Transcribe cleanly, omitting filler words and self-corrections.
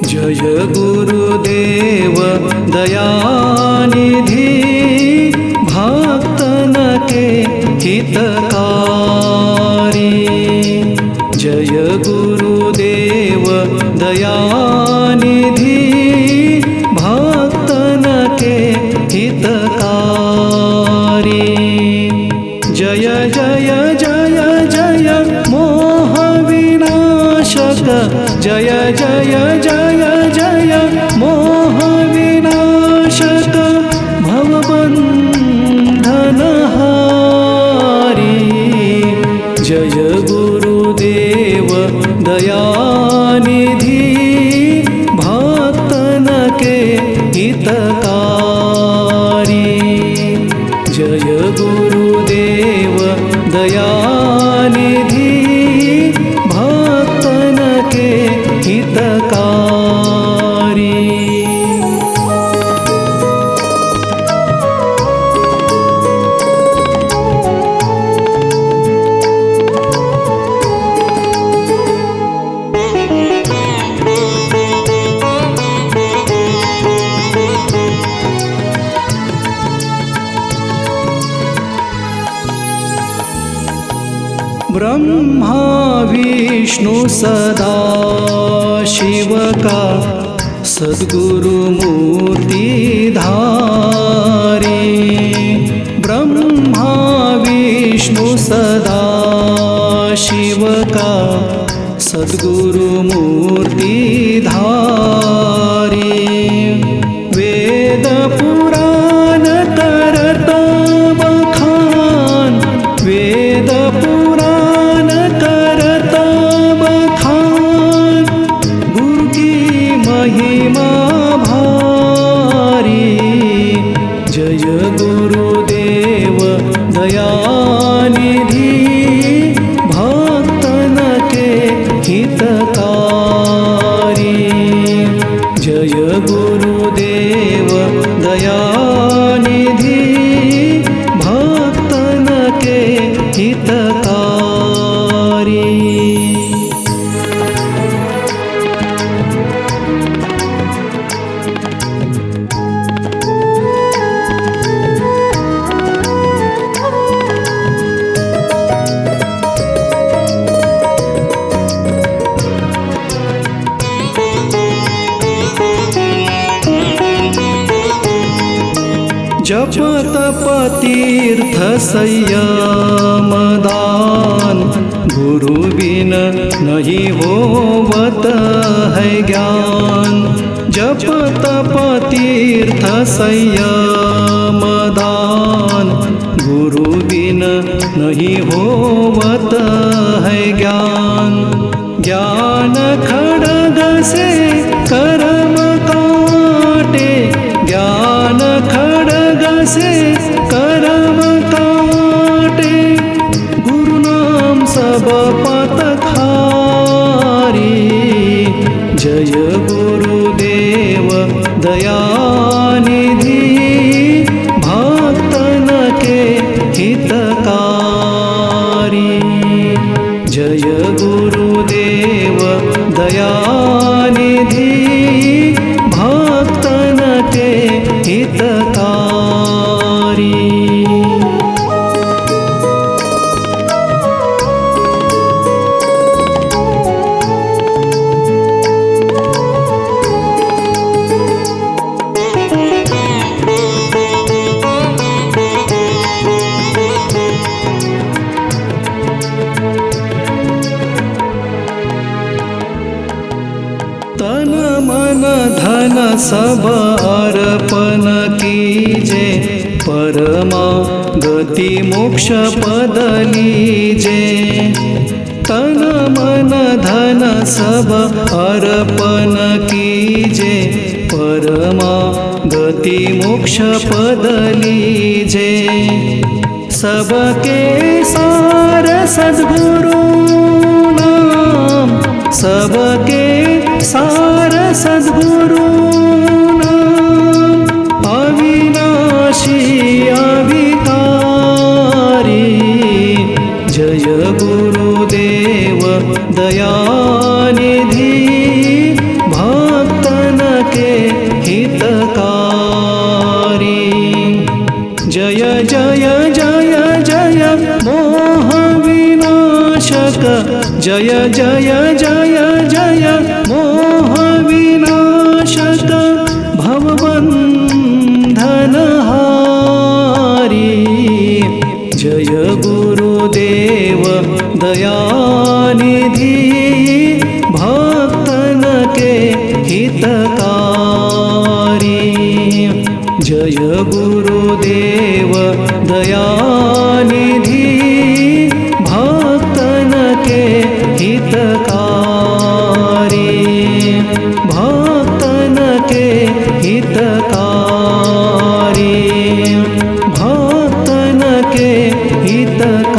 जय गुरुदेव दयानिधि भक्तन के हितकारी। जय गुरुदेव दयानिधि भक्तन के हितकारी। जय जय जय जय मोह विनाशक जय जय जय जय मोह विनाशक भवबन्धनहारी। जय गुरुदेव दयानिधि भक्तन के हितकारी। जय गुरुदेव दयानिधि भक्तन के हितकारी। ब्रह्मा विष्णु सदा शिव का सद्गुरु मूर्ति धारी। ब्रह्मा विष्णु सदा शिव का सद्गुरु मूर्ति धारी। वेद पुराण करत बखान वेद पुराण करत बखान गुरु की महिमा भारी। जय गुरुदेव दयानिधि भक्तन के हितकारी। जय गुरुदेव दयानिधि भक्तन के हितकारी। जप तप तीर्थ संयम दान गुरु बिन नहीं होवत है ज्ञान। जप तप तीर्थ संयम दान गुरु बिन नहीं होवत है ज्ञान। ज्ञान खड्ग से कर्म काटे ज्ञान खड्ग से कर्म काटे गुरु नाम सब पथखारी। जय गुरुदेव दयानिधि भक्तन के हितकारी। जय गुरुदेव दयानिधि भक्तन के हितकारी। तन मन धन सब अर्पण कीजे परमा गति मोक्ष पद लीजे। तन मन धन सब अर्पण कीजे परमा गति मोक्ष पद लीजे। सबके सार सद्गुरु नाम, सबके सार सद्गुरु नाम, अविनाशी अविकारी। जय गुरुदेव दयानिधि, भक्तन के हितकारी। जय जय जय जय मोह विनाशक, जय जय जय जय मोह विनाशक, भवबन्धनहारी। जय गुरुदेव दयानिधि, भक्तन के हितकारी। जय गुरुदेव दयानिधि, भक्तन के हितकारी। भक्तन के हितकारी, भक्तन के हितकारी।